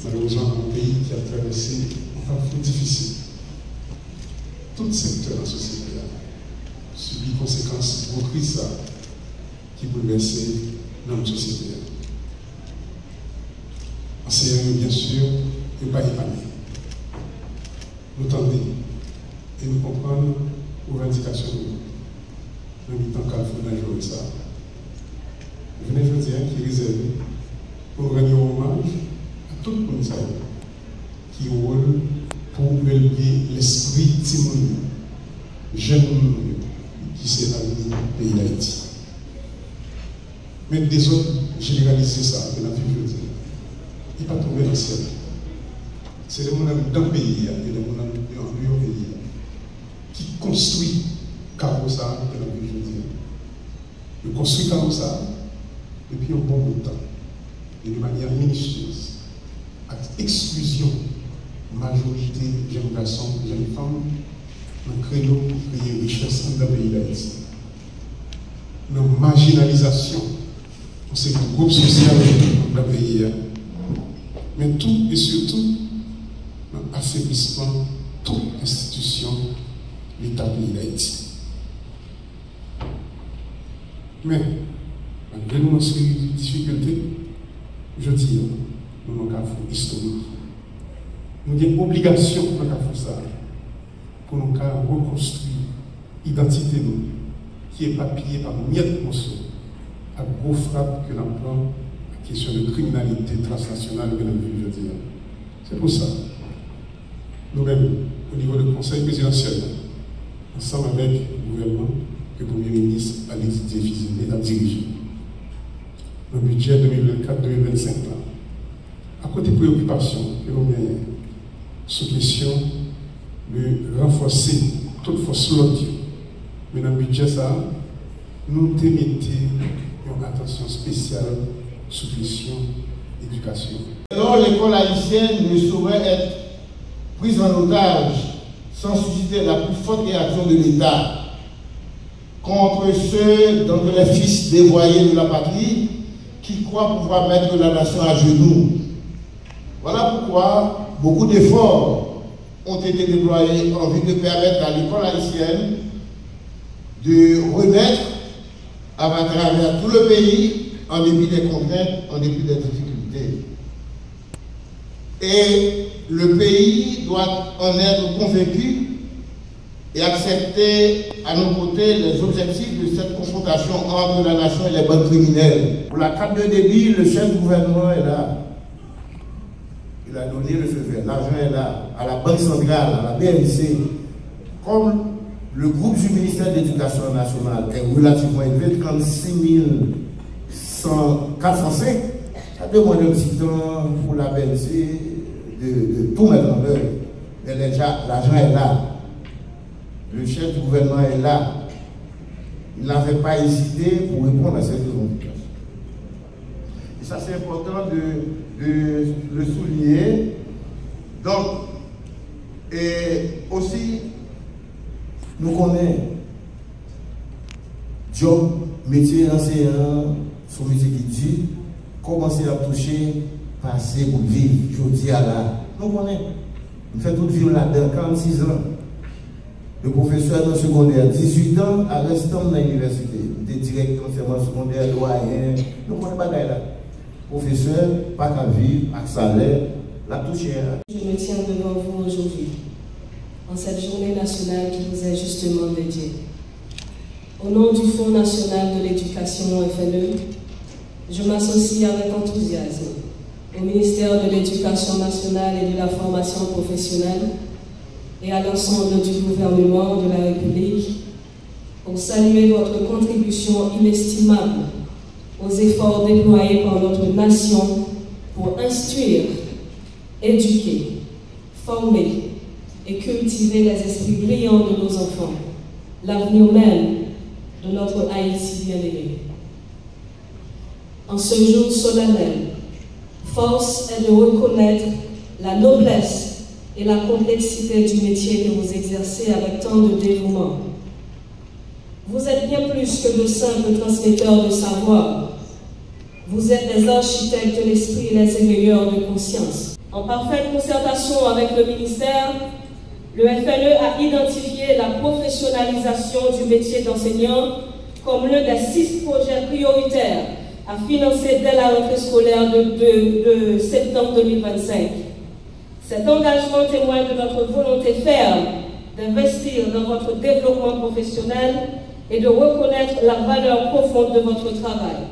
malheureusement un pays qui a traversé un parcours difficile. Tout secteur de la société a subi les conséquences de crise qui bouleversaient notre société. Enseignants, bien sûr, ne pas épargner. Nous tendons et nous comprenons aux revendications de nous. Nous mettons qu'à faire jouer ça. Je venais de dire qui est réservé pour rendre hommage à tout le monde qui roule pour élever l'esprit timonier, jeune qui s'est amené au pays d'Haïti. Mais des autres généraliser ça, de la vie, je dis. Il n'est pas tombé dans le ciel. C'est le monde dans le pays et le monde dans le pays qui construit Carossa de la vie, je dis. Il construit Carossa depuis un bon bout de temps, et de manière minutieuse, avec exclusion, majorité, jeunes garçons, jeunes femmes, dans le créneau pour créer richesse dans le pays d'Haïti. Dans la marginalisation, on sait que le groupe social dans le pays, mais tout et surtout, dans l'affaiblissement de toute institution de l'État pays d'Haïti. Mais, malgré nos difficultés, je dis, nous avons un fond historique. Nous avons une obligation de faire ça pour nous reconstruire l'identité qui est éparpillée par miettes de morceaux, à gros frappe que l'on prend la question de criminalité transnationale que nous vivons aujourd'hui. C'est pour ça, nous-mêmes, au niveau du Conseil présidentiel, ensemble avec le gouvernement, que le Premier ministre Alex Dié-Fizilé a dirigé, le budget 2024-2025, à côté de préoccupations que nous avons sous question de renforcer toute force l'autre, mais dans le budget, ça, nous mettons une attention spéciale sous question d'éducation. Alors, l'école haïtienne ne saurait être prise en otage sans susciter la plus forte réaction de l'État contre ceux dont les fils dévoyés de la patrie qui croient pouvoir mettre la nation à genoux. Voilà pourquoi beaucoup d'efforts ont été déployés en vue de permettre à l'école haïtienne de renaître à travers tout le pays en dépit des contraintes, en dépit des difficultés. Et le pays doit en être convaincu et accepter à nos côtés les objectifs de cette confrontation entre la nation et les bandes criminelles. Pour la carte de débit, le chef du gouvernement est là. Il a donné le feu vert. L'argent est là, à la Banque centrale, à la BNC. Comme le groupe du ministère de l'Éducation nationale est relativement élevé, 36 405, ça demande un petit temps pour la BNC de tout mettre en œuvre. Mais l'argent est là. Le chef du gouvernement est là. Il n'avait pas hésité pour répondre à cette revendication. Et ça, c'est important de le souligner. Donc, et aussi, nous connaissons job, métier enseignant, son métier qui dit, commencer à toucher, passer pour vivre. Je dis à la. Nous connaissons. Nous faisons toute vie là-dedans, 46 ans. Le professeur dans le secondaire, 18 ans, à restant dans l'université. Des directeurs d'enseignement secondaire, doyen. Nous connaissons pas là. Professeur, pas qu'à vivre, à salaire, la toucher. Je me tiens devant vous aujourd'hui, en cette journée nationale qui vous est justement dédiée. Au nom du Fonds national de l'éducation FNE, je m'associe avec enthousiasme au ministère de l'Éducation nationale et de la formation professionnelle et à l'ensemble du gouvernement de la République pour saluer votre contribution inestimable aux efforts déployés par notre nation pour instruire, éduquer, former et cultiver les esprits brillants de nos enfants, l'avenir même de notre Haïti bien-aimé. En ce jour solennel, force est de reconnaître la noblesse et la complexité du métier que vous exercez avec tant de dévouement. Vous êtes bien plus que de simples transmetteurs de savoir. Vous êtes des architectes de l'esprit et les éveilleurs de conscience. En parfaite concertation avec le ministère, le FNE a identifié la professionnalisation du métier d'enseignant comme l'un des 6 projets prioritaires à financer dès la rentrée scolaire de septembre 2025. Cet engagement témoigne de notre volonté ferme d'investir dans votre développement professionnel et de reconnaître la valeur profonde de votre travail.